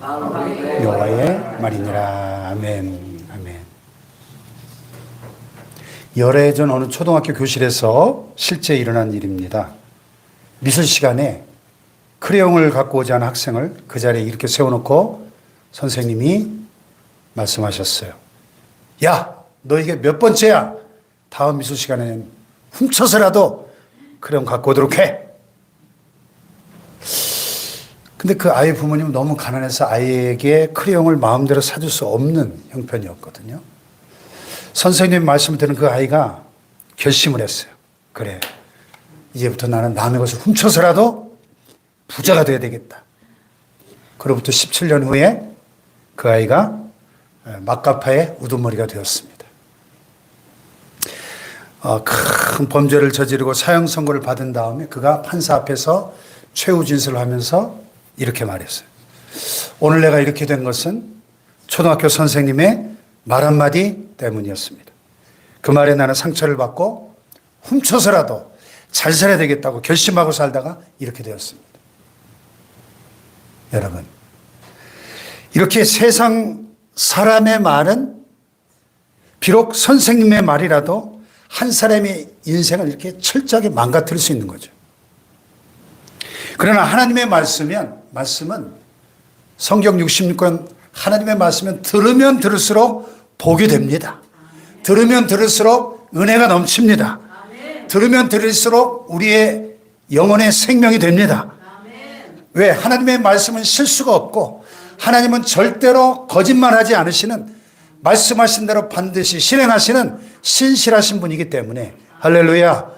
여호와의 말이니라. 아멘. 아멘. 열애 전 어느 초등학교 교실에서 실제 일어난 일입니다. 미술 시간에 크레용을 갖고 오지 않은 학생을 그 자리에 이렇게 세워놓고 선생님이 말씀하셨어요. 야, 너 이게 몇 번째야? 다음 미술 시간에는 훔쳐서라도 크레용 갖고 오도록 해. 근데 그 아이 부모님은 너무 가난해서 아이에게 크레용을 마음대로 사줄 수 없는 형편이었거든요. 선생님 말씀을 들은 그 아이가 결심을 했어요. 그래, 이제부터 나는 남의 것을 훔쳐서라도 부자가 돼야 되겠다. 그로부터 17년 후에 그 아이가 막가파의 우두머리가 되었습니다. 큰 범죄를 저지르고 사형 선고를 받은 다음에 그가 판사 앞에서 최후 진술을 하면서 이렇게 말했어요. 오늘 내가 이렇게 된 것은 초등학교 선생님의 말 한마디 때문이었습니다. 그 말에 나는 상처를 받고 훔쳐서라도 잘 살아야 되겠다고 결심하고 살다가 이렇게 되었습니다. 여러분, 이렇게 세상 사람의 말은 비록 선생님의 말이라도 한 사람의 인생을 이렇게 철저하게 망가뜨릴 수 있는 거죠. 그러나 하나님의 말씀은 성경 66권 하나님의 말씀은 들으면 들을수록 복이 됩니다. 들으면 들을수록 은혜가 넘칩니다. 들으면 들을수록 우리의 영혼의 생명이 됩니다. 왜? 하나님의 말씀은 실수가 없고 하나님은 절대로 거짓말하지 않으시는, 말씀하신 대로 반드시 실행하시는 신실하신 분이기 때문에 할렐루야.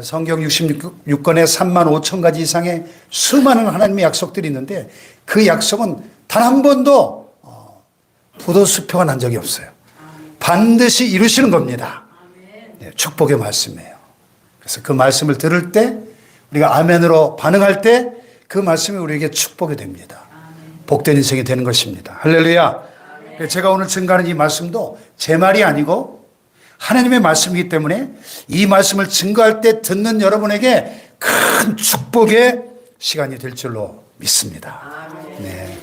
성경 66권에 3만 5천 가지 이상의 수많은 하나님의 약속들이 있는데 그 약속은 단 한 번도 부도수표가 난 적이 없어요. 반드시 이루시는 겁니다. 네, 축복의 말씀이에요. 그래서 그 말씀을 들을 때 우리가 아멘으로 반응할 때 그 말씀이 우리에게 축복이 됩니다. 복된 인생이 되는 것입니다. 할렐루야. 제가 오늘 증거하는 이 말씀도 제 말이 아니고 하나님의 말씀이기 때문에 이 말씀을 증거할 때 듣는 여러분에게 큰 축복의 시간이 될 줄로 믿습니다. 네.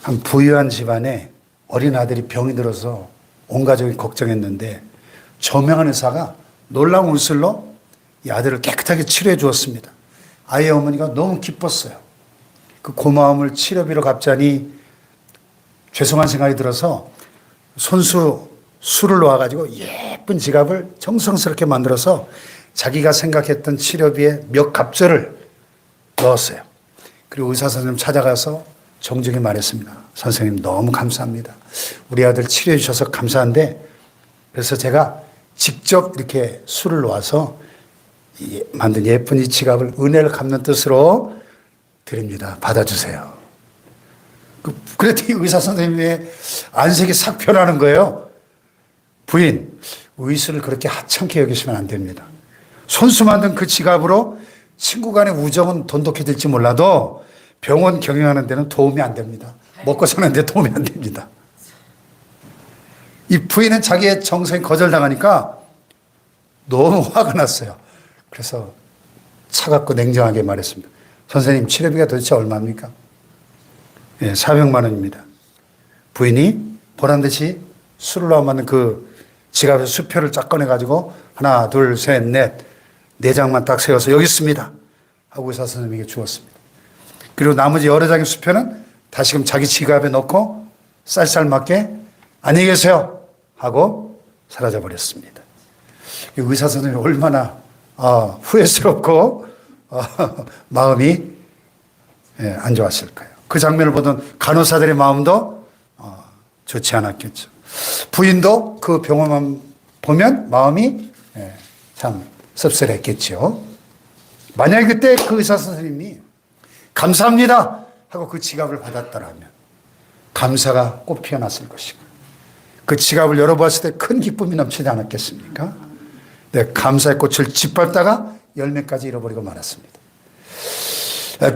한 부유한 집안에 어린 아들이 병이 들어서 온 가족이 걱정했는데 저명한 의사가 놀라운 의술로 이 아들을 깨끗하게 치료해 주었습니다. 아이의 어머니가 너무 기뻤어요. 그 고마움을 치료비로 갚자니 죄송한 생각이 들어서 손수 술을 놓아가지고 예쁜 지갑을 정성스럽게 만들어서 자기가 생각했던 치료비에 몇 갑절을 넣었어요. 그리고 의사 선생님 찾아가서 정중히 말했습니다. 선생님 너무 감사합니다. 우리 아들 치료해 주셔서 감사한데 그래서 제가 직접 이렇게 술을 놓아서 만든 예쁜 이 지갑을 은혜를 갚는 뜻으로 드립니다. 받아주세요. 그랬더니 의사 선생님의 안색이 싹 변하는 거예요. 부인, 의술을 그렇게 하찮게 여기시면 안 됩니다. 손수 만든 그 지갑으로 친구 간의 우정은 돈독해질지 몰라도 병원 경영하는 데는 도움이 안 됩니다. 먹고 사는 데 도움이 안 됩니다. 이 부인은 자기의 정성이 거절당하니까 너무 화가 났어요. 그래서 차갑고 냉정하게 말했습니다. 선생님, 치료비가 도대체 얼마입니까? 400만 원입니다. 부인이 보란듯이 술을 넣어 맞는 그 지갑에서 수표를 쫙 꺼내가지고 하나, 둘, 셋, 넷, 4장만 딱 세워서 여기 있습니다 하고 의사 선생님에게 주었습니다. 그리고 나머지 여러 장의 수표는 다시금 자기 지갑에 넣고 쌀쌀맞게 안녕히 계세요 하고 사라져 버렸습니다. 의사 선생님이 얼마나 후회스럽고 마음이 안 좋았을까요? 그 장면을 보던 간호사들의 마음도 좋지 않았겠죠. 부인도 그 병원만 보면 마음이 참 씁쓸했겠죠. 만약에 그때 그 의사 선생님이 감사합니다 하고 그 지갑을 받았더라면 감사가 꽃 피어났을 것이고 그 지갑을 열어봤을 때 큰 기쁨이 넘치지 않았겠습니까? 네, 감사의 꽃을 짓밟다가 열매까지 잃어버리고 말았습니다.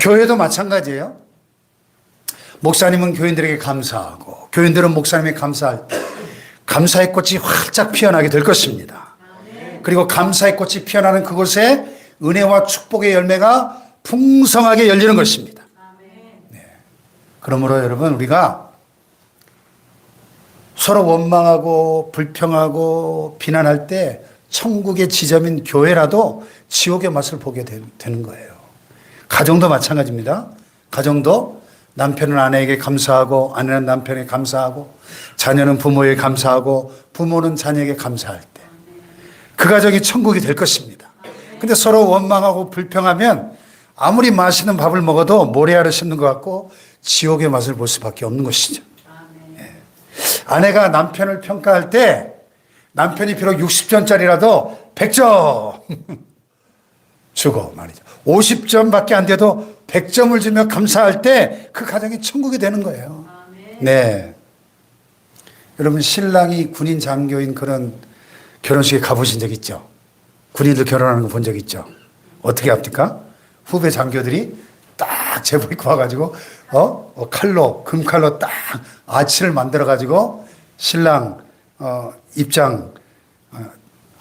교회도 마찬가지예요. 목사님은 교인들에게 감사하고 교인들은 목사님에게 감사할 때 감사의 꽃이 활짝 피어나게 될 것입니다. 그리고 감사의 꽃이 피어나는 그곳에 은혜와 축복의 열매가 풍성하게 열리는 것입니다. 그러므로 여러분 우리가 서로 원망하고 불평하고 비난할 때 천국의 지점인 교회라도 지옥의 맛을 보게 되는 거예요. 가정도 마찬가지입니다. 가정도 남편은 아내에게 감사하고 아내는 남편에게 감사하고 자녀는 부모에게 감사하고 부모는 자녀에게 감사할 때 그 가정이 천국이 될 것입니다. 근데 서로 원망하고 불평하면 아무리 맛있는 밥을 먹어도 모래알을 씹는 것 같고 지옥의 맛을 볼 수밖에 없는 것이죠. 예. 아내가 남편을 평가할 때 남편이 비록 60점짜리라도 100점 주고 말이죠. 50점밖에 안 돼도 100점을 주며 감사할 때 그 가정이 천국이 되는 거예요. 네. 여러분 신랑이 군인 장교인 그런 결혼식에 가보신 적 있죠? 군인들 결혼하는 거 본 적 있죠? 어떻게 합니까? 후배 장교들이 딱 제복 입고 와가지고 칼로 금칼로 딱 아치를 만들어가지고 신랑 입장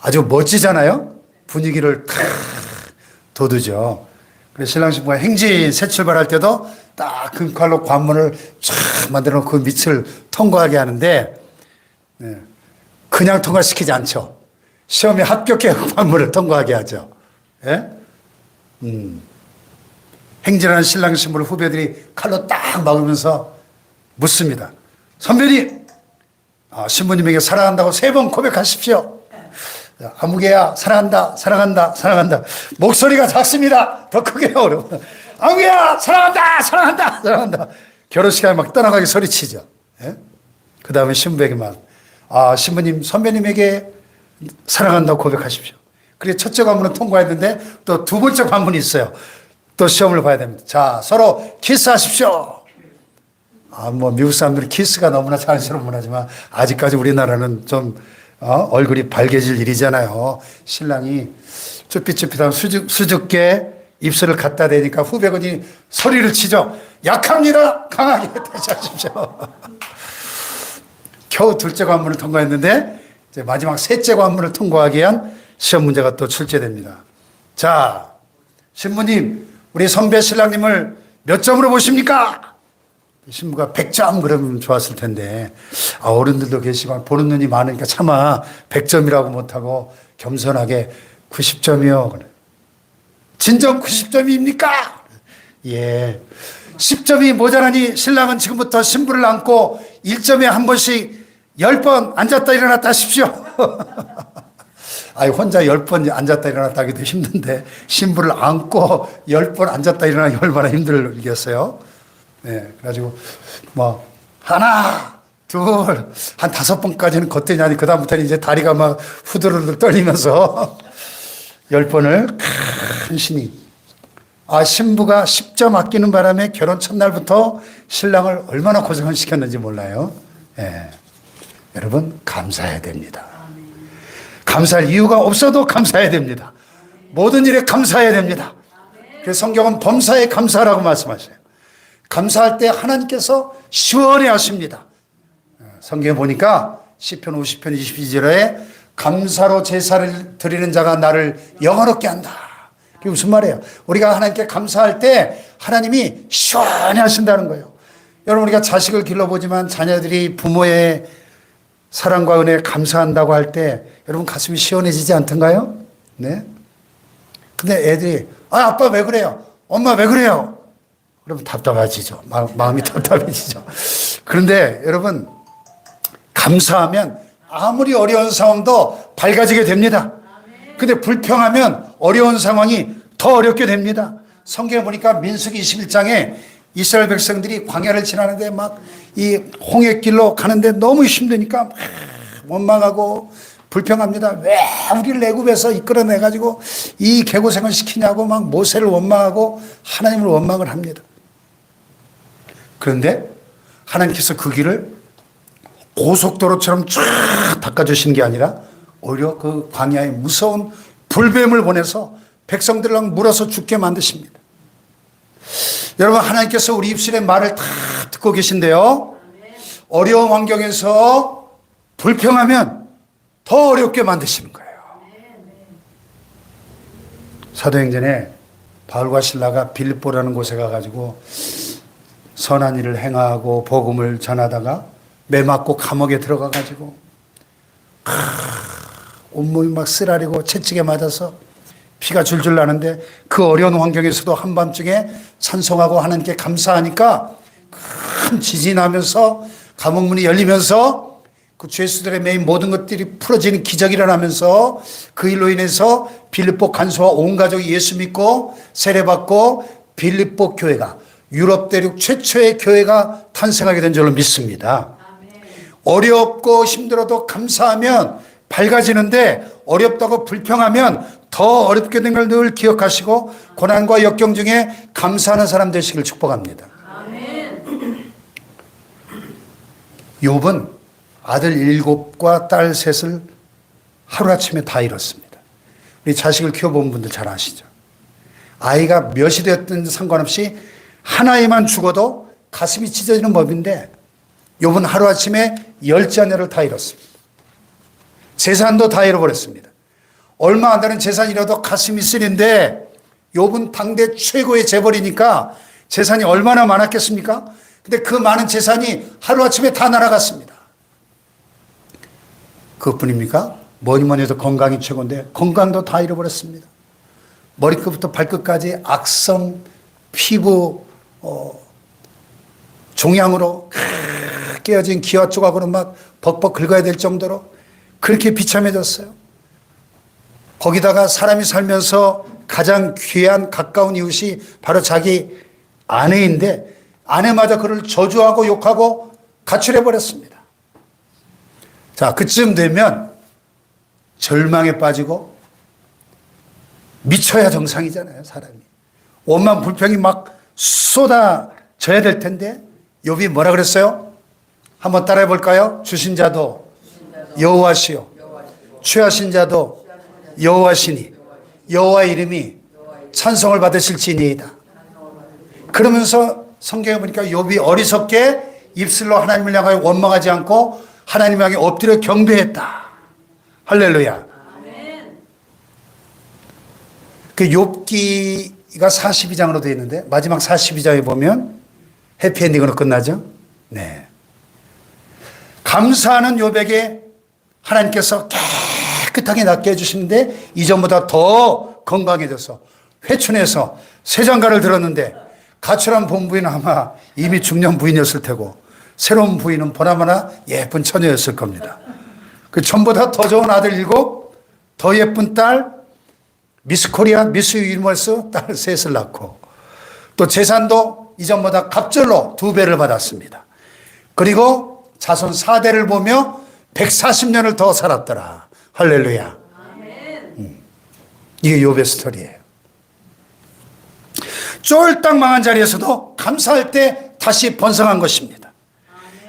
아주 멋지잖아요. 분위기를 탁 돋우죠. 그래서 신랑 신부가 행진 새 출발할 때도 딱 금칼로 관문을 쫙 만들어 놓고 그 밑을 통과하게 하는데 그냥 통과시키지 않죠. 시험에 합격해 관문을 통과하게 하죠. 예? 행진하는 신랑 신부를 후배들이 칼로 딱 막으면서 묻습니다. 선배님, 신부님에게 사랑한다고 3번 고백하십시오. 아무개야 사랑한다 사랑한다 사랑한다. 목소리가 작습니다. 더 크게 해요. 아무개야 사랑한다 사랑한다 사랑한다. 결혼식에 막 떠나가게 소리치죠. 예? 그 다음에 신부에게 막 신부님 선배님에게 사랑한다고 고백하십시오. 그래 첫째 관문은 통과했는데 또 두 번째 관문이 있어요. 또 시험을 봐야 됩니다. 자, 서로 키스하십시오. 뭐 미국 사람들은 키스가 너무나 자연스러운 문화지만 아직까지 우리나라는 좀 얼굴이 밝아질 일이잖아요. 신랑이 쭈삣쭈삣한 수줍게 입술을 갖다 대니까 후배군이 소리를 치죠. 약합니다. 강하게 다시 하십시오. 겨우 둘째 관문을 통과했는데 이제 마지막 셋째 관문을 통과하기 위한 시험 문제가 또 출제됩니다. 자, 신부님, 우리 선배 신랑님을 몇 점으로 보십니까? 신부가 100점 그러면 좋았을 텐데 어른들도 계시고 보는 눈이 많으니까 차마 100점이라고 못하고 겸손하게 90점이요. 진정 90점입니까? 예. 10점이 모자라니 신랑은 지금부터 신부를 안고 1점에 한 번씩 10번 앉았다 일어났다 하십시오. 혼자 10번 앉았다 일어났다 하기도 힘든데 신부를 안고 10번 앉았다 일어나기 얼마나 힘들겠어요. 네, 그래가지고 하나, 둘, 한 5번까지는 걷더니 그다음부터는 이제 다리가 막 후들후들 떨리면서 10번을 간신히 신부가 10점 아끼는 바람에 결혼 첫날부터 신랑을 얼마나 고생을 시켰는지 몰라요. 네. 여러분 감사해야 됩니다. 감사할 이유가 없어도 감사해야 됩니다. 모든 일에 감사해야 됩니다. 그래서 성경은 범사에 감사하라고 말씀하셔요. 감사할 때 하나님께서 시원해 하십니다. 성경에 보니까 시편 50편 22절에 감사로 제사를 드리는 자가 나를 영화롭게 한다. 그게 무슨 말이에요? 우리가 하나님께 감사할 때 하나님이 시원해 하신다는 거예요. 여러분 우리가 자식을 길러보지만 자녀들이 부모의 사랑과 은혜에 감사한다고 할 때 여러분 가슴이 시원해지지 않던가요? 네. 근데 애들이 아빠 왜 그래요? 엄마 왜 그래요? 그러면 답답해지죠. 마음이 답답해지죠. 그런데 여러분 감사하면 아무리 어려운 상황도 밝아지게 됩니다. 근데 불평하면 어려운 상황이 더 어렵게 됩니다. 성경에 보니까 민수기 21장에 이스라엘 백성들이 광야를 지나는데 막 이 홍해길로 가는데 너무 힘드니까 막 원망하고 불평합니다. 왜 우리를 애굽에서 이끌어내가지고 이 개고생을 시키냐고 막 모세를 원망하고 하나님을 원망을 합니다. 그런데 하나님께서 그 길을 고속도로처럼 쫙 닦아주신 게 아니라 오히려 그 광야에 무서운 불뱀을 보내서 백성들을 물어서 죽게 만드십니다. 여러분 하나님께서 우리 입술의 말을 다 듣고 계신데요. 어려운 환경에서 불평하면 더 어렵게 만드시는 거예요. 사도행전에 바울과 실라가 빌립보라는 곳에 가가지고 선한 일을 행하고 복음을 전하다가 매 맞고 감옥에 들어가 가지고 온몸이 막 쓰라리고 채찍에 맞아서 피가 줄줄 나는데 그 어려운 환경에서도 한밤중에 찬송하고 하나님께 감사하니까 큰 지진이 나면서 감옥문이 열리면서 그 죄수들의 매인 모든 것들이 풀어지는 기적이 일어나면서 그 일로 인해서 빌립보 간수와 온 가족이 예수 믿고 세례받고 빌립보 교회가 유럽 대륙 최초의 교회가 탄생하게 된 줄로 믿습니다. 어렵고 힘들어도 감사하면 밝아지는데 어렵다고 불평하면 더 어렵게 된 걸 늘 기억하시고 고난과 역경 중에 감사하는 사람 되시길 축복합니다. 욥은 아들 7과 딸 3을 하루아침에 다 잃었습니다. 우리 자식을 키워본 분들 잘 아시죠? 아이가 몇이 되었든 상관없이 하나에만 죽어도 가슴이 찢어지는 법인데 욥은 하루아침에 10자녀를 다 잃었습니다. 재산도 다 잃어버렸습니다. 얼마 안 되는 재산이라도 가슴이 쓰린데 욥은 당대 최고의 재벌이니까 재산이 얼마나 많았겠습니까? 근데 그 많은 재산이 하루아침에 다 날아갔습니다. 그것뿐입니까? 뭐니 해도 건강이 최고인데 건강도 다 잃어버렸습니다. 머리끝부터 발끝까지 악성 피부 종양으로 깨어진 기와 조각으로 막 벅벅 긁어야 될 정도로 그렇게 비참해졌어요. 거기다가 사람이 살면서 가장 귀한 가까운 이웃이 바로 자기 아내인데 아내마저 그를 저주하고 욕하고 가출해버렸습니다. 자, 그쯤 되면 절망에 빠지고 미쳐야 정상이잖아요, 사람이. 원망 불평이 막 쏟아져야 될 텐데 욥이 뭐라 그랬어요? 한번 따라해 볼까요? 주신 자도 여호와시요 취하신 자도 여호와시니 여호와 이름이 찬송을 받으실지니이다. 그러면서 성경에 보니까 욥이 어리석게 입술로 하나님을 향하여 원망하지 않고 하나님 향해 엎드려 경배했다. 할렐루야. 그 욥기가 42장으로 되어 있는데 마지막 42장에 보면 해피엔딩으로 끝나죠. 네. 감사하는 욥에게 하나님께서 깨끗하게 낫게 해주시는데 이전보다 더 건강해져서 회춘해서 새 장가를 들었는데 가출한 본부인은 아마 이미 중년 부인이었을 테고 새로운 부인은 보나마나 예쁜 처녀였을 겁니다. 그 전보다 더 좋은 아들 7, 더 예쁜 딸, 미스 코리아, 미스 유니버스 딸 3을 낳고 또 재산도 이전보다 갑절로 2배를 받았습니다. 그리고 자손 4대를 보며 140년을 더 살았더라. 할렐루야. 이게 욥의 스토리예요. 쫄딱 망한 자리에서도 감사할 때 다시 번성한 것입니다.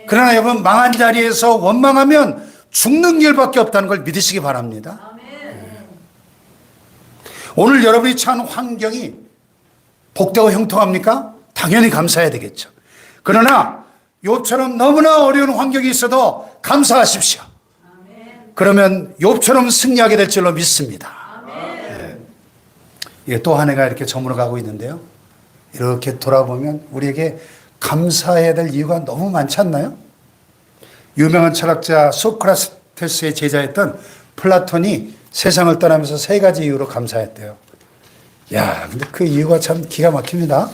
그러나 여러분 망한 자리에서 원망하면 죽는 길밖에 없다는 걸 믿으시기 바랍니다. 오늘 여러분이 처한 환경이 복되고 형통합니까? 당연히 감사해야 되겠죠. 그러나 욥처럼 너무나 어려운 환경이 있어도 감사하십시오. 그러면 욥처럼 승리하게 될 줄로 믿습니다. 예, 또 한 해가 이렇게 저물어 가고 있는데요. 이렇게 돌아보면 우리에게 감사해야 될 이유가 너무 많지 않나요? 유명한 철학자 소크라테스의 제자였던 플라톤이 세상을 떠나면서 3가지 이유로 감사했대요. 야, 근데 그 이유가 참 기가 막힙니다.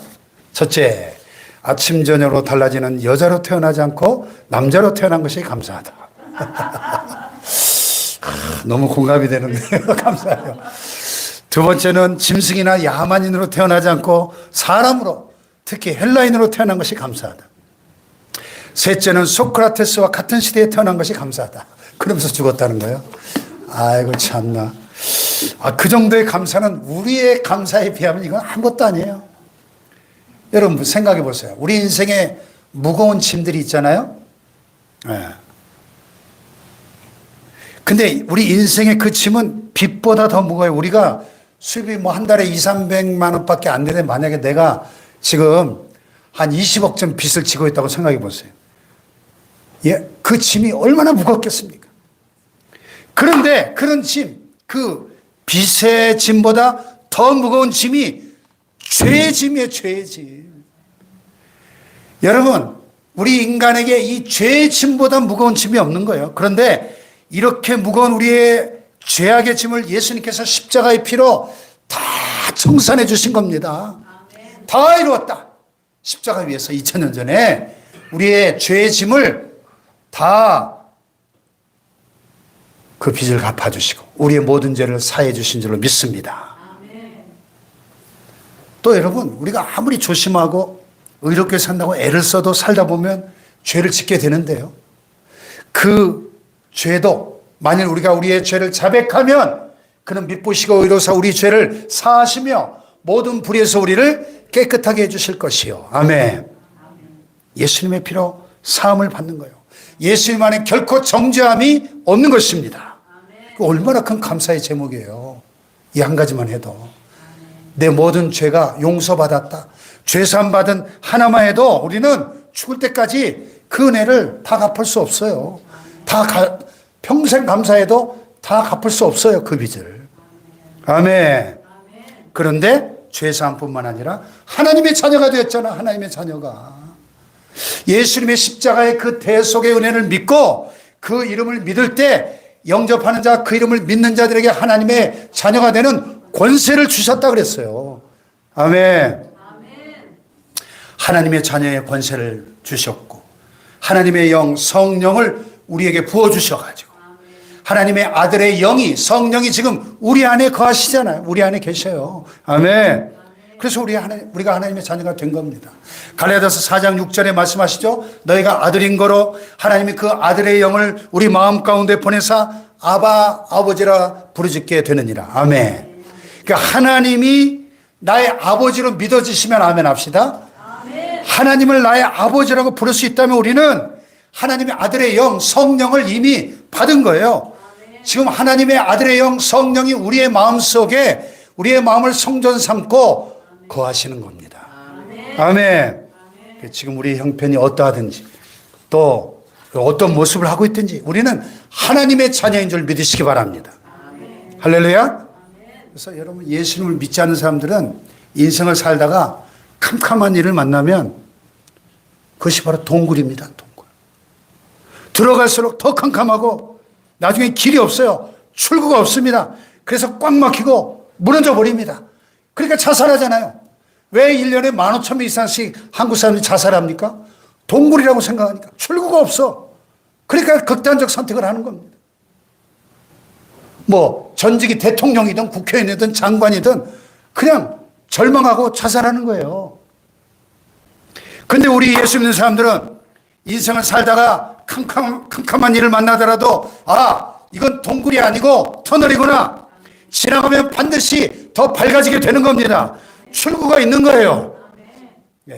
첫째, 아침 저녁으로 달라지는 여자로 태어나지 않고 남자로 태어난 것이 감사하다. 너무 공감이 되는데요. 감사해요. 두 번째는 짐승이나 야만인으로 태어나지 않고 사람으로, 특히 헬라인으로 태어난 것이 감사하다. 셋째는 소크라테스와 같은 시대에 태어난 것이 감사하다. 그러면서 죽었다는 거예요. 아이고 참나. 그 정도의 감사는 우리의 감사에 비하면 이건 아무것도 아니에요. 여러분 생각해 보세요. 우리 인생에 무거운 짐들이 있잖아요. 네. 근데 우리 인생의 그 짐은 빚보다 더 무거워요. 우리가 수입이 뭐 한 달에 200~300만 원밖에 안 되는데 만약에 내가 지금 한 20억 전 빚을 지고 있다고 생각해 보세요. 예, 그 짐이 얼마나 무겁겠습니까? 그런데 그런 짐, 그 빚의 짐보다 더 무거운 짐이 죄의 짐이에요, 죄의 짐. 여러분, 우리 인간에게 이 죄의 짐보다 무거운 짐이 없는 거예요. 그런데 이렇게 무거운 우리의 죄악의 짐을 예수님께서 십자가의 피로 다 청산해 주신 겁니다. 다 이루었다. 십자가 위에서 2000년 전에 우리의 죄의 짐을 다 그 빚을 갚아주시고 우리의 모든 죄를 사해 주신 줄로 믿습니다. 또 여러분, 우리가 아무리 조심하고 의롭게 산다고 애를 써도 살다 보면 죄를 짓게 되는데요. 그 죄도 만일 우리가 우리의 죄를 자백하면 그는 믿으시고 의로사 우리 죄를 사하시며 모든 불의에서 우리를 깨끗하게 해주실 것이요. 아멘. 예수님의 피로 사함을 받는 거예요. 예수님 안에 결코 정죄함이 없는 것입니다. 얼마나 큰 감사의 제목이에요. 이 한 가지만 해도. 내 모든 죄가 용서받았다. 죄사함 받은 하나만 해도 우리는 죽을 때까지 그 은혜를 다 갚을 수 없어요. 평생 감사해도 다 갚을 수 없어요. 그 빚을. 아멘. 그런데 죄사함뿐만 아니라 하나님의 자녀가 되었잖아. 하나님의 자녀가. 예수님의 십자가의 그 대속의 은혜를 믿고 그 이름을 믿을 때 영접하는 자, 그 이름을 믿는 자들에게 하나님의 자녀가 되는 권세를 주셨다 그랬어요. 아멘. 하나님의 자녀의 권세를 주셨고 하나님의 영 성령을 우리에게 부어주셔가지고 하나님의 아들의 영이 성령이 지금 우리 안에 거하시잖아요. 우리 안에 계셔요. 아멘. 그래서 우리가 하나님의 자녀가 된 겁니다. 갈라디아서 4장 6절에 말씀하시죠. 너희가 아들인 거로 하나님이 그 아들의 영을 우리 마음 가운데 보내사 아바 아버지라 부르짖게 되느니라. 아멘. 그러니까 하나님이 나의 아버지로 믿어지시면 아멘 합시다. 하나님을 나의 아버지라고 부를 수 있다면 우리는 하나님의 아들의 영 성령을 이미 받은 거예요. 지금 하나님의 아들의 영 성령이 우리의 마음속에 우리의 마음을 성전 삼고 거하시는 겁니다. 아멘. 지금 우리 형편이 어떠하든지 또 어떤 모습을 하고 있든지 우리는 하나님의 자녀인 줄 믿으시기 바랍니다. 할렐루야. 그래서 여러분, 예수님을 믿지 않는 사람들은 인생을 살다가 캄캄한 일을 만나면 그것이 바로 동굴입니다. 동굴. 들어갈수록 더 캄캄하고 나중에 길이 없어요. 출구가 없습니다. 그래서 꽉 막히고 무너져 버립니다. 그러니까 자살하잖아요. 왜 1년에 15,000명 이상씩 한국 사람들이 자살합니까? 동굴이라고 생각하니까 출구가 없어. 그러니까 극단적 선택을 하는 겁니다. 뭐 전직이 대통령이든 국회의원이든 장관이든 그냥 절망하고 자살하는 거예요. 근데 우리 예수 믿는 사람들은 인생을 살다가 캄캄한 일을 만나더라도 이건 동굴이 아니고 터널이구나. 지나가면 반드시 더 밝아지게 되는 겁니다. 출구가 있는 거예요.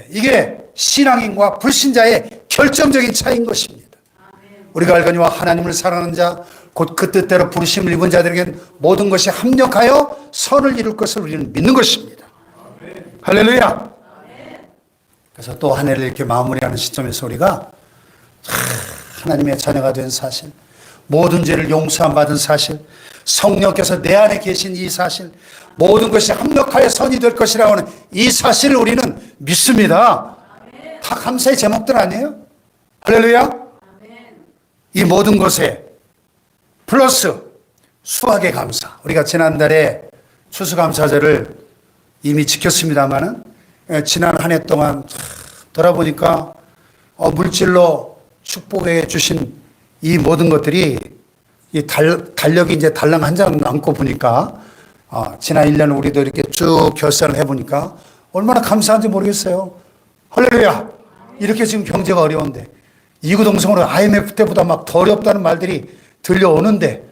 이게 신앙인과 불신자의 결정적인 차이인 것입니다. 우리가 알거니와 하나님을 사랑하는 자, 곧 그 뜻대로 부르심을 입은 자들에게는 모든 것이 합력하여 선을 이룰 것을 우리는 믿는 것입니다. 할렐루야. 그래서 또 한 해를 이렇게 마무리하는 시점에서 우리가 하나님의 자녀가 된 사실, 모든 죄를 용서함 받은 사실, 성령께서 내 안에 계신 이 사실, 모든 것이 합력하여 선이 될 것이라고 하는 이 사실을 우리는 믿습니다. 다 감사의 제목들 아니에요? 할렐루야. 이 모든 것에 플러스 수확의 감사. 우리가 지난달에 추수감사절을 이미 지켰습니다만은 지난 한 해 동안 돌아보니까 물질로 축복해 주신 이 모든 것들이 이 달력이 이제 달랑 한 장 남고 보니까 지난 1년 우리도 이렇게 쭉 결산을 해보니까 얼마나 감사한지 모르겠어요. 할렐루야. 이렇게 지금 경제가 어려운데 이구동성으로 IMF 때보다 막 더 어렵다는 말들이 들려오는데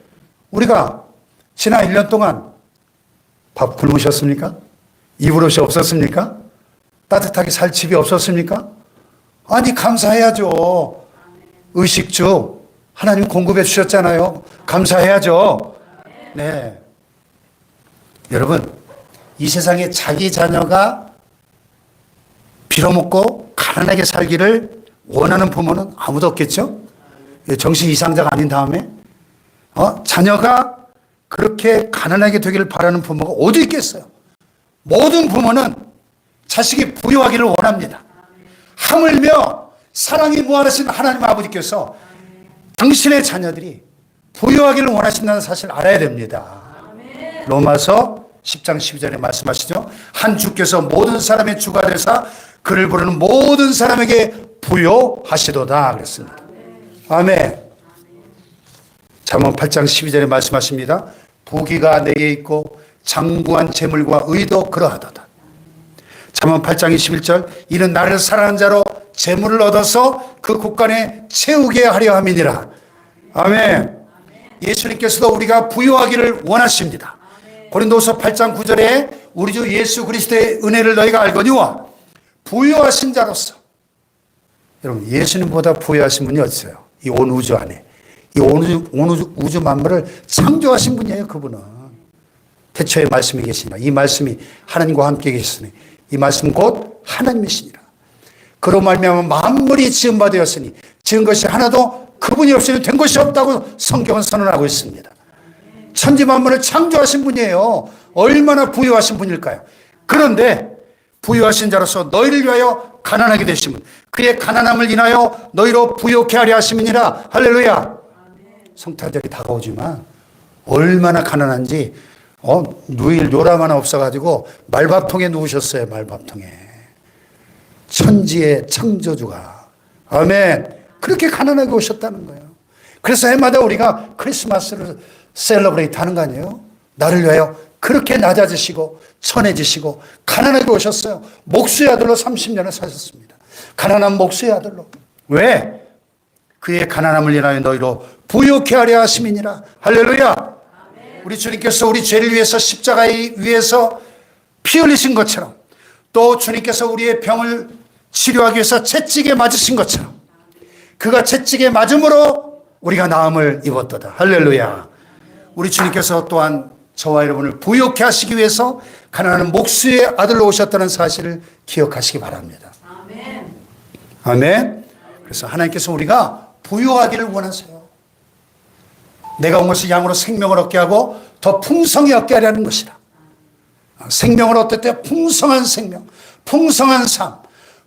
우리가 지난 1년 동안 밥 굶으셨습니까? 입을 옷이 없었습니까? 따뜻하게 살 집이 없었습니까? 아니 감사해야죠. 의식주 하나님 공급해 주셨잖아요. 감사해야죠. 네. 여러분, 이 세상에 자기 자녀가 빌어먹고 가난하게 살기를 원하는 부모는 아무도 없겠죠? 정신 이상자가 아닌 다음에 자녀가 그렇게 가난하게 되기를 바라는 부모가 어디 있겠어요? 모든 부모는 자식이 부유하기를 원합니다. 하물며 사랑이 무한하신 하나님 아버지께서 당신의 자녀들이 부유하기를 원하신다는 사실을 알아야 됩니다. 로마서 10장 12절에 말씀하시죠. 한 주께서 모든 사람의 주가 되사 그를 부르는 모든 사람에게 부요하시도다 그랬습니다. 아멘. 잠언 8장 12절에 말씀하십니다. 부귀가 내게 있고 장구한 재물과 의도 그러하도다. 잠언 8장 21절 이는 나를 사랑하는 자로 재물을 얻어서 그 곳간에 채우게 하려 함이니라. 아멘. 예수님께서도 우리가 부유하기를 원하십니다. 고린도서 8장 9절에 우리 주 예수 그리스도의 은혜를 너희가 알거니와 부유하신 자로서. 여러분 예수님보다 부유하신 분이 어딨어요? 이 온 우주 안에 이 온 우주 만물을 창조하신 분이에요. 그분은 태초에 말씀이 계시니라. 이 말씀이 하나님과 함께 계시니 이 말씀 곧 하나님이시니라. 그로 말미암아 만물이 지은 바 되었으니 지은 것이 하나도 그분이 없이는 된 것이 없다고 성경은 선언하고 있습니다. 천지 만물을 창조하신 분이에요. 얼마나 부유하신 분일까요? 그런데 부유하신 자로서 너희를 위하여 가난하게 되신 분, 그의 가난함을 인하여 너희로 부유케 하려 하심이니라. 할렐루야. 성탄절이 다가오지만 얼마나 가난한지 누일 요람 하나 없어가지고 말밥통에 누우셨어요. 말밥통에. 천지의 창조주가. 아멘. 그렇게 가난하게 오셨다는 거예요. 그래서 해마다 우리가 크리스마스를 셀러브레이트 하는 거 아니에요? 나를 위하여 그렇게 낮아지시고 천해지시고 가난하게 오셨어요. 목수의 아들로 30년을 사셨습니다. 가난한 목수의 아들로. 왜? 그의 가난함을 인하여 너희로 부유케 하려 하심이니라. 할렐루야. 우리 주님께서 우리 죄를 위해서 십자가에 위해서 피 흘리신 것처럼 또 주님께서 우리의 병을 치료하기 위해서 채찍에 맞으신 것처럼 그가 채찍에 맞음으로 우리가 나음을 입었도다. 할렐루야. 우리 주님께서 또한 저와 여러분을 부유케 하시기 위해서 가난한 목수의 아들로 오셨다는 사실을 기억하시기 바랍니다. 아멘. 아멘. 그래서 하나님께서 우리가 부유하기를 원하세요. 내가 온 것이 양으로 생명을 얻게 하고 더 풍성히 얻게 하려는 것이다. 생명을 얻을 때 풍성한 생명, 풍성한 삶,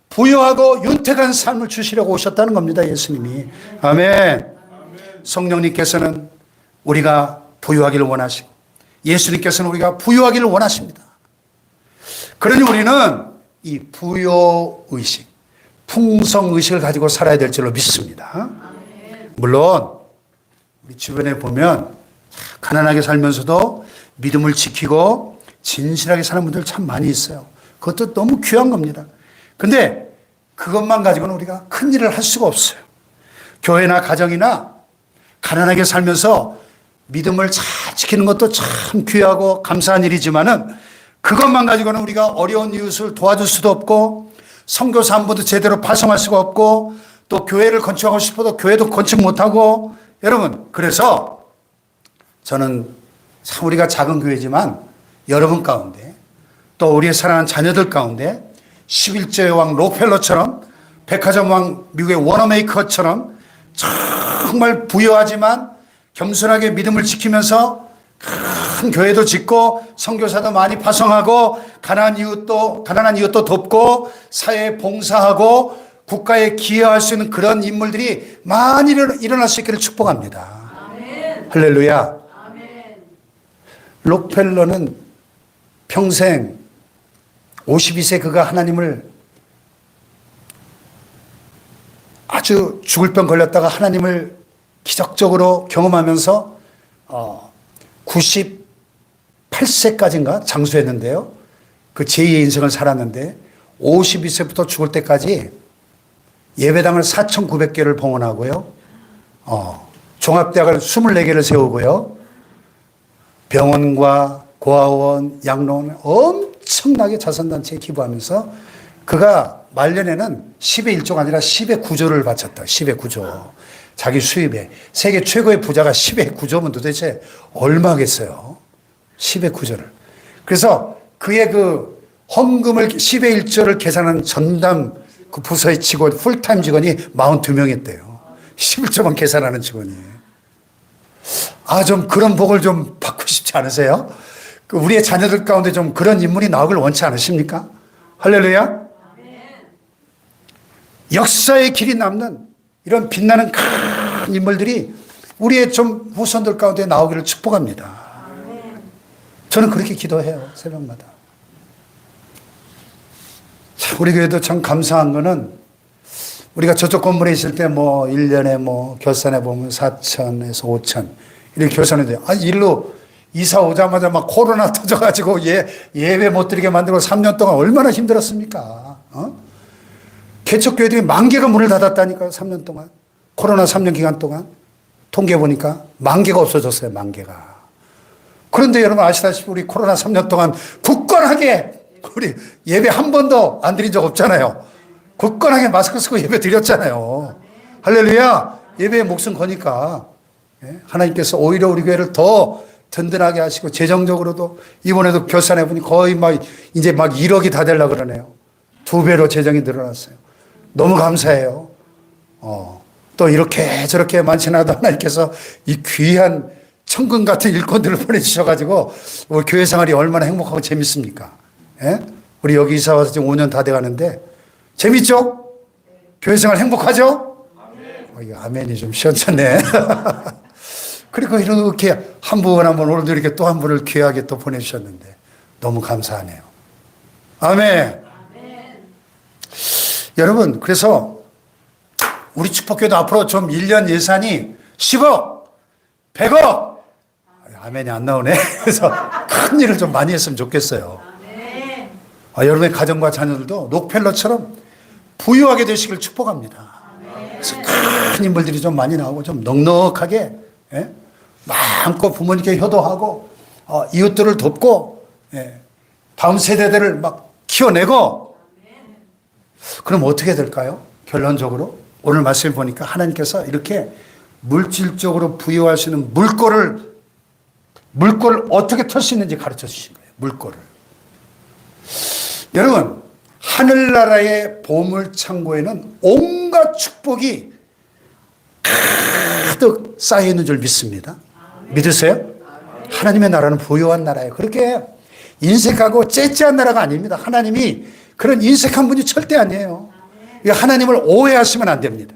부유하고 윤택한 삶을 주시려고 오셨다는 겁니다. 예수님이. 아멘. 성령님께서는 우리가 부유하기를 원하시고 예수님께서는 우리가 부유하기를 원하십니다. 그러니 우리는 이 부유의식, 풍성의식을 가지고 살아야 될 줄로 믿습니다. 물론 우리 주변에 보면 가난하게 살면서도 믿음을 지키고 진실하게 사는 분들 참 많이 있어요. 그것도 너무 귀한 겁니다. 근데 그것만 가지고는 우리가 큰 일을 할 수가 없어요. 교회나 가정이나 가난하게 살면서 믿음을 잘 지키는 것도 참 귀하고 감사한 일이지만은 그것만 가지고는 우리가 어려운 이웃을 도와줄 수도 없고 선교사 한 분도 제대로 파송할 수가 없고 또 교회를 건축하고 싶어도 교회도 건축 못하고 여러분 그래서 저는 참 우리가 작은 교회지만 여러분 가운데 또 우리의 사랑하는 자녀들 가운데 11조의 왕 록펠러처럼 백화점 왕 미국의 워너메이커처럼 정말 부유하지만 겸손하게 믿음을 지키면서 큰 교회도 짓고 선교사도 많이 파송하고 가난한 이웃도 돕고 사회에 봉사하고 국가에 기여할 수 있는 그런 인물들이 많이 일어날 수 있기를 축복합니다. 아멘. 할렐루야. 아멘. 록펠러는 평생 52세 그가 하나님을 아주 죽을 병 걸렸다가 하나님을 기적적으로 경험하면서 98세까지인가 장수했는데요. 그 제2의 인생을 살았는데 52세부터 죽을 때까지 예배당을 4,900개를 봉헌하고요. 종합대학을 24개를 세우고요. 병원과 고아원, 양로원 엄청나게 자선단체에 기부하면서 그가 말년에는 10의 1조가 아니라 10의 9조를 바쳤다. 10의 9조. 자기 수입에. 세계 최고의 부자가 10의 9조면 도대체 얼마겠어요? 10의 9조를. 그래서 그의 그 헌금을 10의 1조를 계산하는 전담 그 부서의 직원, 풀타임 직원이 42명 있대요. 11조만 계산하는 직원이. 좀 그런 복을 좀 받고 싶지 않으세요? 우리의 자녀들 가운데 좀 그런 인물이 나오길 원치 않으십니까? 할렐루야? 역사의 길이 남는 이런 빛나는 큰 인물들이 우리의 좀 후손들 가운데 나오기를 축복합니다. 저는 그렇게 기도해요. 새벽마다. 우리 교회도 참 감사한 거는 우리가 저쪽 건물에 있을 때 뭐 1년에 뭐 결산해 보면 4천에서 5천 이렇게 결산이 돼요. 일로 이사 오자마자 막 코로나 터져가지고 예배 못 드리게 만들고 3년 동안 얼마나 힘들었습니까? 개척교회들이 10,000개가 문을 닫았다니까요. 3년 동안. 코로나 3년 기간 동안. 통계 보니까 10,000개가 없어졌어요. 10,000개가. 그런데 여러분 아시다시피 우리 코로나 3년 동안 굳건하게 우리 예배 한 번도 안 드린 적 없잖아요. 굳건하게 마스크 쓰고 예배 드렸잖아요. 할렐루야. 예배에 목숨 거니까 하나님께서 오히려 우리 교회를 더 든든하게 하시고 재정적으로도 이번에도 결산해 보니 거의 이제 막 1억이 다 되려고 그러네요. 2배로 재정이 늘어났어요. 너무 감사해요. 또 이렇게 저렇게 많지 않아도 하나님께서 이 귀한 천금 같은 일꾼들을 보내주셔가지고 우리 교회 생활이 얼마나 행복하고 재밌습니까? 예? 우리 여기 이사 와서 지금 5년 다 돼가는데 재밌죠? 교회 생활 행복하죠? 아멘이 좀 시원찮네. 그리고 이렇게 한 분 한 분 오늘도 이렇게 또 한 분을 귀하게 또 보내주셨는데 너무 감사하네요. 아멘. 여러분, 그래서 우리 축복교도 앞으로 좀 1년 예산이 10억, 100억, 아멘이 안 나오네. 그래서 큰 일을 좀 많이 했으면 좋겠어요. 여러분의 가정과 자녀들도 록펠러처럼 부유하게 되시길 축복합니다. 그래서 큰 인물들이 좀 많이 나오고 좀 넉넉하게 마음껏 부모님께 효도하고 이웃들을 돕고 다음 세대들을 막 키워내고 그럼 어떻게 될까요? 결론적으로 오늘 말씀을 보니까 하나님께서 이렇게 물질적으로 부여하시는 물꼬를 어떻게 털 수 있는지 가르쳐 주신 거예요. 물꼬를. 여러분, 하늘나라의 보물 창고에는 온갖 축복이 가득 쌓여 있는 줄 믿습니다. 믿으세요? 하나님의 나라는 부유한 나라예요. 그렇게 인색하고 째째한 나라가 아닙니다. 하나님이 그런 인색한 분이 절대 아니에요. 하나님을 오해하시면 안 됩니다.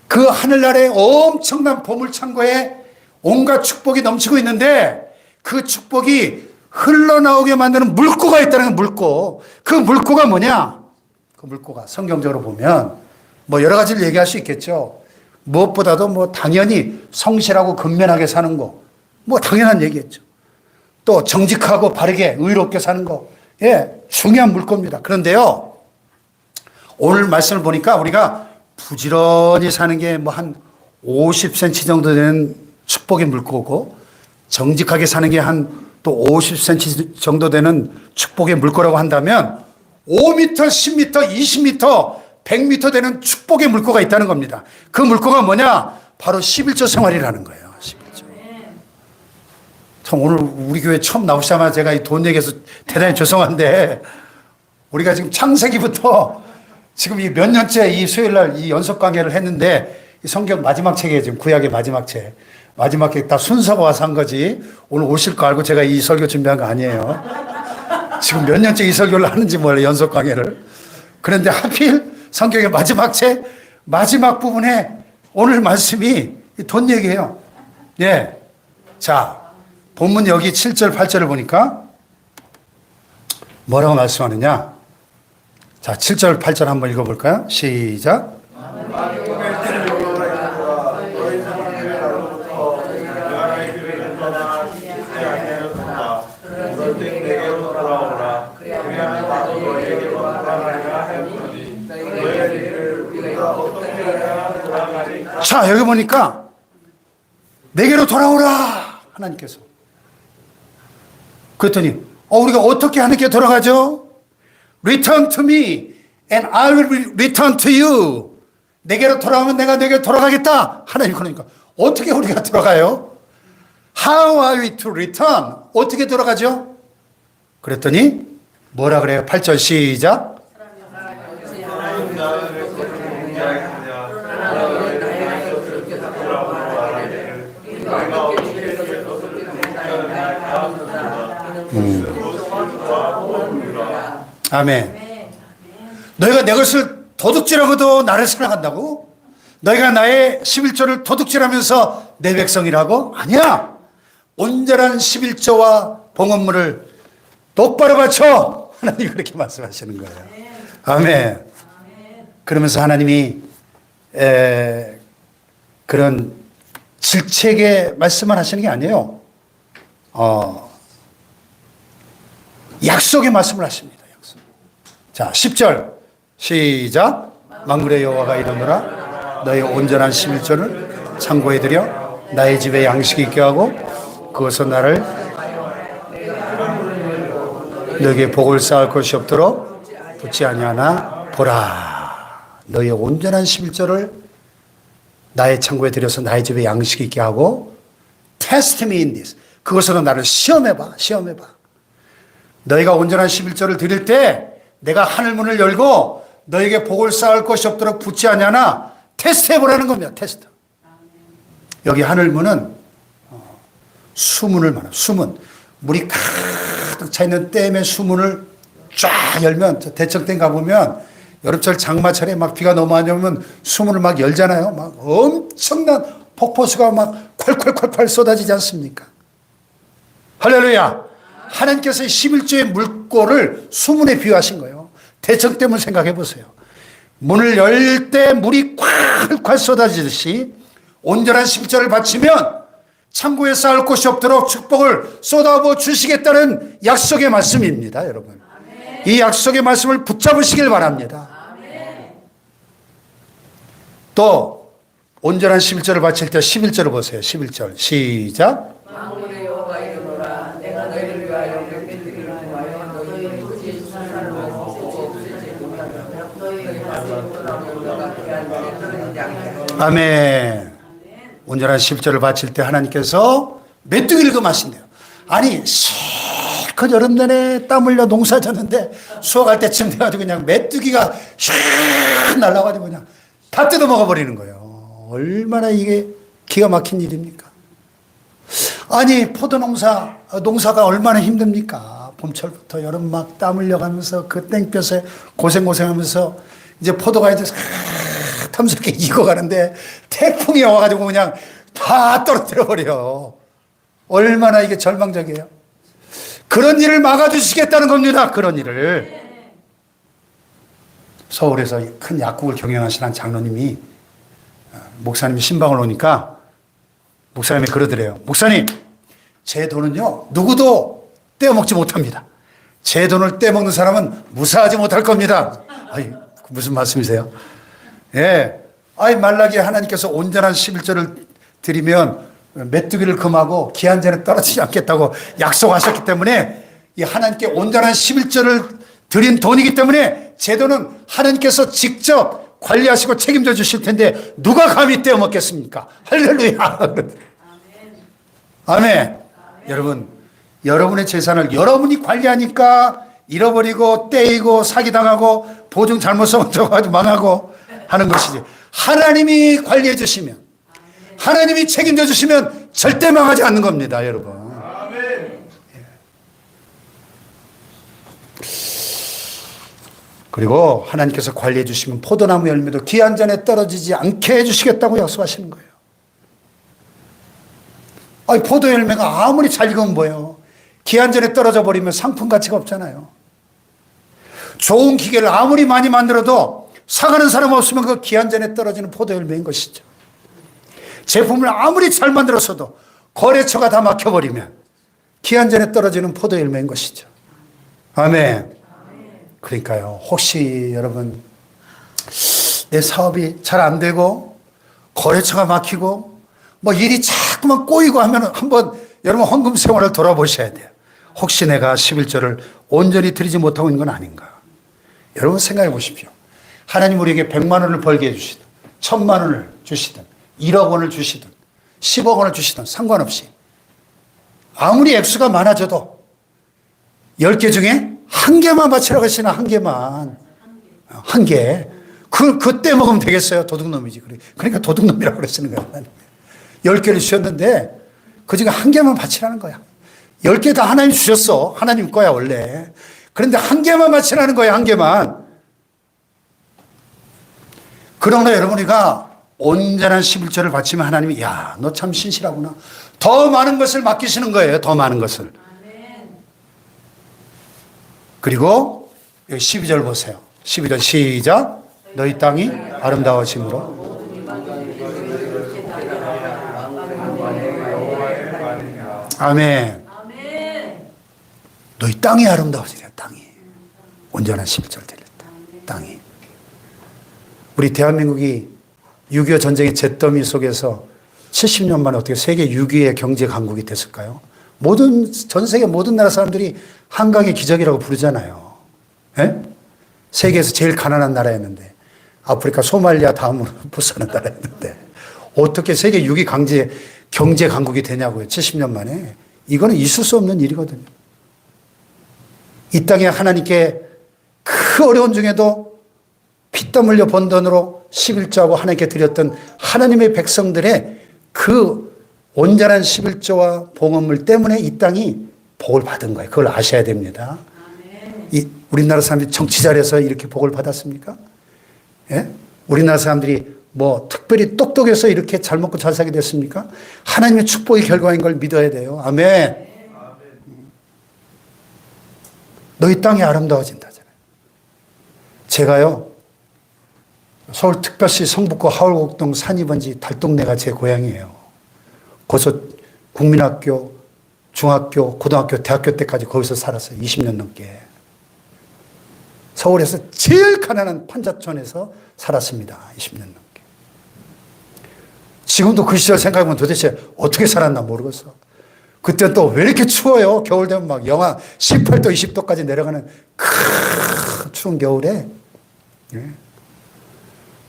그 하늘나라의 엄청난 보물 창고에 온갖 축복이 넘치고 있는데 그 축복이 흘러나오게 만드는 물꼬가 있다는 물꼬. 그 물꼬가 뭐냐? 그 물꼬가 성경적으로 보면 뭐 여러 가지를 얘기할 수 있겠죠. 무엇보다도 뭐 당연히 성실하고 근면하게 사는 거. 뭐 당연한 얘기겠죠. 또 정직하고 바르게 의롭게 사는 거. 중요한 물꼬입니다. 그런데요, 오늘 말씀을 보니까 우리가 부지런히 사는 게 뭐 한 50cm 정도 되는 축복의 물꼬고 정직하게 사는 게 한 또 50cm 정도 되는 축복의 물꼬라고 한다면 5m, 10m, 20m, 100m 되는 축복의 물꼬가 있다는 겁니다. 그 물꼬가 뭐냐? 바로 11조 생활이라는 거예요. 11조. 참 오늘 우리 교회 처음 나오시자마자 제가 이 돈 얘기해서 대단히 죄송한데 우리가 지금 창세기부터 지금 이 몇 년째 이 수요일 날 이 연속 강해를 했는데 이 성경 마지막 책이에요. 지금 구약의 마지막 책. 마지막 책 다 순서가 와서 한 거지. 오늘 오실 거 알고 제가 이 설교 준비한 거 아니에요. 지금 몇 년째 이 설교를 하는지 몰라요. 연속 강해를. 그런데 하필 성경의 마지막 책 마지막 부분에 오늘 말씀이 돈 얘기예요. 예. 자, 본문 여기 7절 8절을 보니까 뭐라고 말씀하느냐? 자, 7절 8절 한번 읽어볼까요? 시작. 자, 여기 보니까 내게로 돌아오라 하나님께서. 그랬더니 우리가 어떻게 하나님께 돌아가죠? Return to me and I will return to you. 내게로 돌아오면 내가 내게 돌아가겠다. 하나님 그러니까 어떻게 우리가 돌아가요? How are we to return? 어떻게 돌아가죠? 그랬더니 뭐라 그래요? 8절 시작. 아멘. 너희가 내 것을 도둑질하고도 나를 사랑한다고? 너희가 나의 11조를 도둑질하면서 내 백성이라고? 아니야. 온전한 11조와 봉헌물을 똑바로 바쳐. 하나님이 그렇게 말씀하시는 거예요. 아멘. 그러면서 하나님이 그런 질책의 말씀을 하시는 게 아니에요. 약속의 말씀을 하십니다. 약속. 자, 10절 시작. 만군의 여호와가 이르노라 너희 온전한 11조를 창고에 들여 나의 집에 양식이 있게 하고 그것은 나를 너에게 복을 쌓을 것이 없도록 붙지 아니하나 보라. 너희 온전한 11조를 나의 창고에 들여서 나의 집에 양식이 있게 하고 test me in this. 그것으로 나를 시험해봐. 시험해봐. 너희가 온전한 11조를 드릴 때 내가 하늘문을 열고 너에게 복을 쌓을 것이 없도록 붙지 않냐나 테스트해보라는 겁니다. 테스트. 여기 하늘문은 수문을 말합니다. 수문. 물이 가득 차있는 댐의 수문을 쫙 열면 대청댐 가보면 여름철 장마철에 막 비가 너무 많이 오면 수문을 막 열잖아요. 막 엄청난 폭포수가 막 콸콸콸콸 쏟아지지 않습니까? 할렐루야. 하나님께서 11조의 물꼬를 수문에 비유하신 거예요. 대청댐을 생각해 보세요. 문을 열 때 물이 콸콸 쏟아지듯이 온전한 11조를 바치면 창고에 쌓을 곳이 없도록 축복을 쏟아부어 주시겠다는 약속의 말씀입니다, 여러분. 이 약속의 말씀을 붙잡으시길 바랍니다. 또 온전한 11조를 바칠 때 11절을 보세요. 11절 시작. 만군의 여호와가 이르노라 내가 너희를 위하여 메뚜기를 구하여 너희의 토지의 수산을 먹고 너희의 밭에 묻어나무 너가 귀한 물에 떨어지지 않게 하라. 아멘. 온전한 11조를 바칠 때 하나님께서 메뚜기를 금하신대요. 아니 실컷 여름 내내 땀 흘려 농사 졌는데 수확할 때쯤 돼가지고 그냥 메뚜기가 샥 날라가지고 그냥 다 뜯어 먹어버리는 거예요. 얼마나 이게 기가 막힌 일입니까? 아니 포도 농사가 얼마나 힘듭니까? 봄철부터 여름 막 땀 흘려가면서 그 땡볕에 고생하면서 이제 포도가 이제 탐스럽게 익어가는데 태풍이 와가지고 그냥 다 떨어뜨려 버려. 얼마나 이게 절망적이에요. 그런 일을 막아주시겠다는 겁니다. 그런 일을. 서울에서 큰 약국을 경영하시는 한 장로님이 목사님이 신방을 오니까 목사님이 그러더래요. 목사님, 제 돈은요 누구도 떼어먹지 못합니다. 제 돈을 떼먹는 사람은 무사하지 못할 겁니다. 아니, 무슨 말씀이세요? 예. 아이, 말라기에 하나님께서 온전한 11조를 드리면 메뚜기를 금하고 기한전에 떨어지지 않겠다고 약속하셨기 때문에 이 하나님께 온전한 11조를 드린 돈이기 때문에 제 돈은 하나님께서 직접 관리하시고 책임져 주실 텐데 누가 감히 떼어먹겠습니까? 할렐루야. 아멘. 아멘. 여러분, 여러분의 재산을 여러분이 관리하니까 잃어버리고 떼이고 사기당하고 보증 잘못 써가지고 망하고 하는 것이지. 하나님이 관리해 주시면, 하나님이 책임져 주시면 절대 망하지 않는 겁니다, 여러분. 그리고 하나님께서 관리해 주시면 포도나무 열매도 기한 전에 떨어지지 않게 해 주시겠다고 약속하시는 거예요. 아니, 포도 열매가 아무리 잘 익으면 뭐예요? 기한 전에 떨어져 버리면 상품 가치가 없잖아요. 좋은 기계를 아무리 많이 만들어도 사가는 사람 없으면 그 기한 전에 떨어지는 포도 열매인 것이죠. 제품을 아무리 잘 만들었어도 거래처가 다 막혀버리면 기한 전에 떨어지는 포도 열매인 것이죠. 아멘. 그러니까요, 혹시 여러분 내 사업이 잘 안 되고 거래처가 막히고 뭐 일이 자꾸만 꼬이고 하면 한번 여러분 헌금 생활을 돌아보셔야 돼요. 혹시 내가 11조를 온전히 드리지 못하고 있는 건 아닌가? 여러분 생각해 보십시오. 하나님 우리에게 100만 원을 벌게 해주시든 1000만 원을 주시든 1억 원을 주시든 10억 원을 주시든 상관없이 아무리 액수가 많아져도 10개 중에 한 개만 바치라고 하시나, 한 개만. 한 개. 그때 먹으면 되겠어요? 도둑놈이지. 그러니까 도둑놈이라고 그러시는 거예요. 10개를 주셨는데 그 중에 한 개만 바치라는 거야. 10개 다 하나님 주셨어. 하나님 거야, 원래. 그런데 한 개만 바치라는 거야, 한 개만. 그러나 여러분이가 온전한 11조를 바치면 하나님이 야, 너 참 신실하구나. 더 많은 것을 맡기시는 거예요. 더 많은 것을. 그리고 여기 12절 보세요. 12절 시작. 너희 땅이 아름다워짐으로. 아멘. 너희 땅이 아름다워지려. 땅이. 온전한 11조를 드렸다. 땅이. 우리 대한민국이 6.25 전쟁의 잿더미 속에서 70년 만에 어떻게 세계 6위의 경제 강국이 됐을까요? 전 세계 모든 나라 사람들이 한강의 기적이라고 부르잖아요. 예? 세계에서 제일 가난한 나라였는데, 아프리카 소말리아 다음으로 못 사는 나라였는데, 어떻게 세계 6위 경제 강국이 되냐고요. 70년 만에. 이거는 있을 수 없는 일이거든요. 이 땅에 하나님께 그 어려운 중에도 피땀 흘려 번 돈으로 11조하고 하나님께 드렸던 하나님의 백성들의 그 온전한 11조와 봉헌물 때문에 이 땅이 복을 받은 거예요. 그걸 아셔야 됩니다. 우리나라 사람들이 정치 잘해서 이렇게 복을 받았습니까? 예? 우리나라 사람들이 뭐 특별히 똑똑해서 이렇게 잘 먹고 잘 살게 됐습니까? 하나님의 축복의 결과인 걸 믿어야 돼요. 아멘. 너희 땅이 아름다워진다잖아요. 제가요, 서울특별시 성북구 하월곡동 산이번지 달동네가 제 고향이에요. 거기서 국민학교, 중학교, 고등학교, 대학교 때까지 거기서 살았어요. 20년 넘게. 서울에서 제일 가난한 판자촌에서 살았습니다. 20년 넘게. 지금도 그 시절 생각해보면 도대체 어떻게 살았나 모르겠어. 그때는 또 왜 이렇게 추워요? 겨울 되면 막 영하 18도, 20도까지 내려가는 추운 겨울에. 예.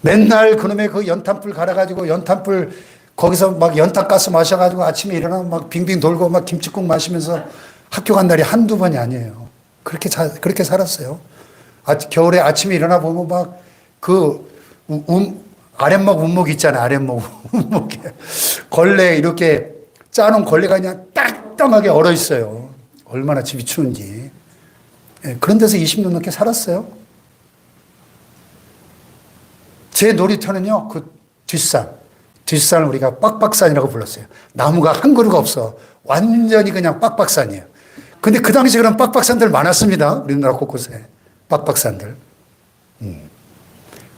맨날 그놈의 그 연탄불 갈아가지고 연탄불 거기서 막 연탄가스 마셔가지고 아침에 일어나면 막 빙빙 돌고 막 김치국 마시면서 학교 간 날이 한두 번이 아니에요. 그렇게 살았어요. 겨울에 아침에 일어나 보면 막 아랫목 운목 있잖아요. 아랫목 운목에 걸레 이렇게 짜놓은 걸레가 그냥 딱딱하게 얼어 있어요. 얼마나 집이 추운지. 예, 그런 데서 20년 넘게 살았어요. 제 놀이터는요, 그 뒷산을 우리가 빡빡산이라고 불렀어요. 나무가 한 그루가 없어. 완전히 그냥 빡빡산이에요. 근데 그 당시 그런 빡빡산들 많았습니다. 우리나라 곳곳에. 빡빡산들.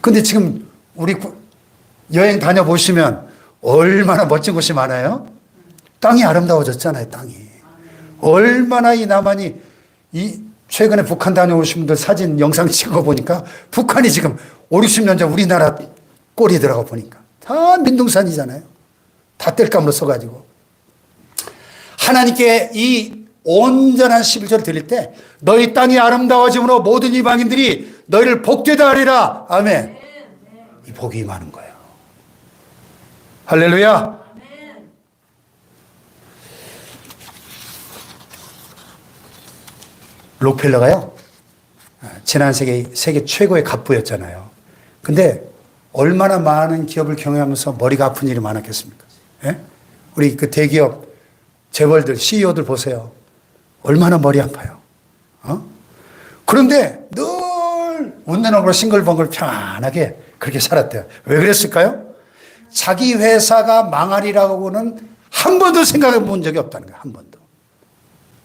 근데 지금 우리 여행 다녀보시면 얼마나 멋진 곳이 많아요? 땅이 아름다워졌잖아요, 땅이. 얼마나 이 남한이, 최근에 북한 다녀오신 분들 사진, 영상 찍은 거 보니까 북한이 지금 5, 60년 전 우리나라 꼴이 들어가 보니까 다 민둥산이잖아요. 다 뗄감으로 써가지고. 하나님께 이 온전한 11조를 드릴 때 너희 땅이 아름다워짐으로 모든 이방인들이 너희를 복되다 하리라. 아멘. 이 복이 임하는 거예요. 할렐루야. 록펠러가요, 지난 세계 최고의 갑부였잖아요. 근데 얼마나 많은 기업을 경영하면서 머리가 아픈 일이 많았겠습니까? 예? 우리 그 대기업 재벌들, CEO들 보세요. 얼마나 머리 아파요. 그런데 늘 웃는 얼굴로 싱글벙글 편안하게 그렇게 살았대요. 왜 그랬을까요? 자기 회사가 망하리라고는 한 번도 생각해 본 적이 없다는 거예요. 한 번도.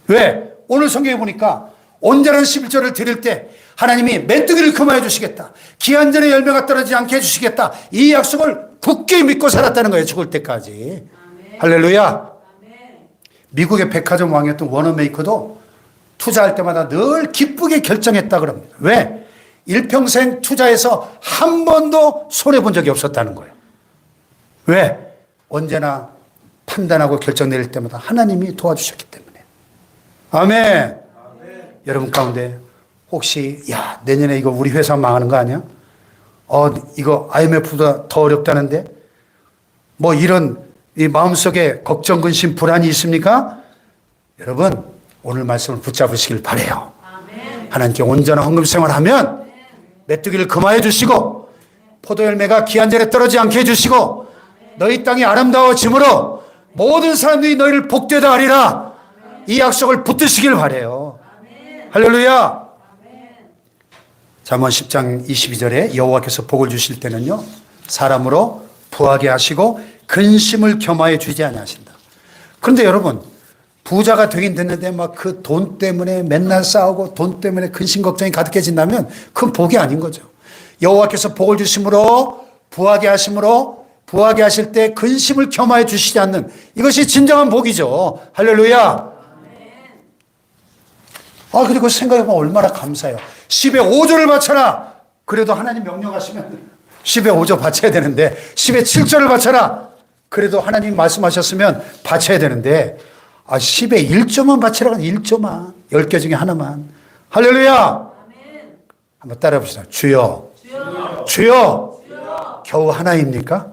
왜? 오늘 성경에 보니까 온전한 11조를 드릴 때 하나님이 메뚜기를 금하여 주시겠다. 기한전에 열매가 떨어지지 않게 해주시겠다. 이 약속을 굳게 믿고 살았다는 거예요. 죽을 때까지. 아멘. 할렐루야. 아멘. 미국의 백화점 왕이었던 워너메이커도 투자할 때마다 늘 기쁘게 결정했다 그럽니다. 왜? 일평생 투자해서 한 번도 손해본 적이 없었다는 거예요. 왜? 언제나 판단하고 결정 내릴 때마다 하나님이 도와주셨기 때문에. 아멘. 여러분 가운데 혹시 내년에 이거 우리 회사 망하는 거 아니야? 이거 IMF보다 더 어렵다는데? 뭐 이런 이 마음속에 걱정, 근심, 불안이 있습니까? 여러분 오늘 말씀을 붙잡으시길 바라요. 하나님께 온전한 헌금 생활하면 메뚜기를 금하여 주시고 포도 열매가 기한절에 떨어지지 않게 해주시고 너희 땅이 아름다워짐으로 모든 사람들이 너희를 복되다 하리라. 이 약속을 붙드시길 바라요. 할렐루야. 잠언 10장 22절에 여호와께서 복을 주실 때는요, 사람으로 부하게 하시고 근심을 겸하여 주지 아니하신다. 그런데 여러분, 부자가 되긴 됐는데 막 그 돈 때문에 맨날 싸우고 돈 때문에 근심 걱정이 가득해진다면 그건 복이 아닌 거죠. 여호와께서 복을 주심으로 부하게 하심으로 부하게 하실 때 근심을 겸하여 주시지 않는, 이것이 진정한 복이죠. 할렐루야. 그리고 생각해보면 얼마나 감사해요. 10의 5조를 바쳐라. 그래도 하나님 명령하시면 10의 5조 바쳐야 되는데, 10의 7조를 바쳐라. 그래도 하나님 말씀하셨으면 바쳐야 되는데, 10의 1조만 바치라고, 1조만. 10개 중에 하나만. 할렐루야. 한번 따라해 봅시다. 주여. 주여. 겨우 하나입니까?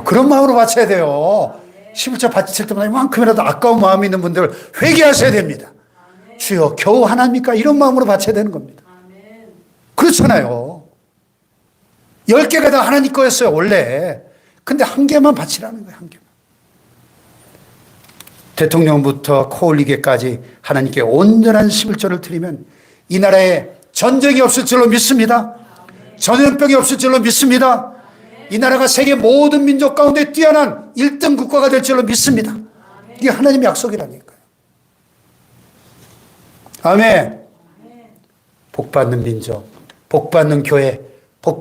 그런 마음으로 바쳐야 돼요. 11조 바칠 때마다 이만큼이라도 아까운 마음이 있는 분들 회개하셔야 됩니다. 주여, 겨우 하나입니까? 이런 마음으로 바쳐야 되는 겁니다. 그렇잖아요. 10개가 다 하나님 거였어요, 원래. 근데 한 개만 바치라는 거예요, 한 개만. 대통령부터 코 올리게까지 하나님께 온전한 11조를 드리면 이 나라에 전쟁이 없을 줄로 믿습니다. 전염병이 없을 줄로 믿습니다. 이 나라가 세계 모든 민족 가운데 뛰어난 1등 국가가 될 줄로 믿습니다. 이게 하나님의 약속이라니까요. 아멘. 복받는 민족, 복받는 교회, 복받는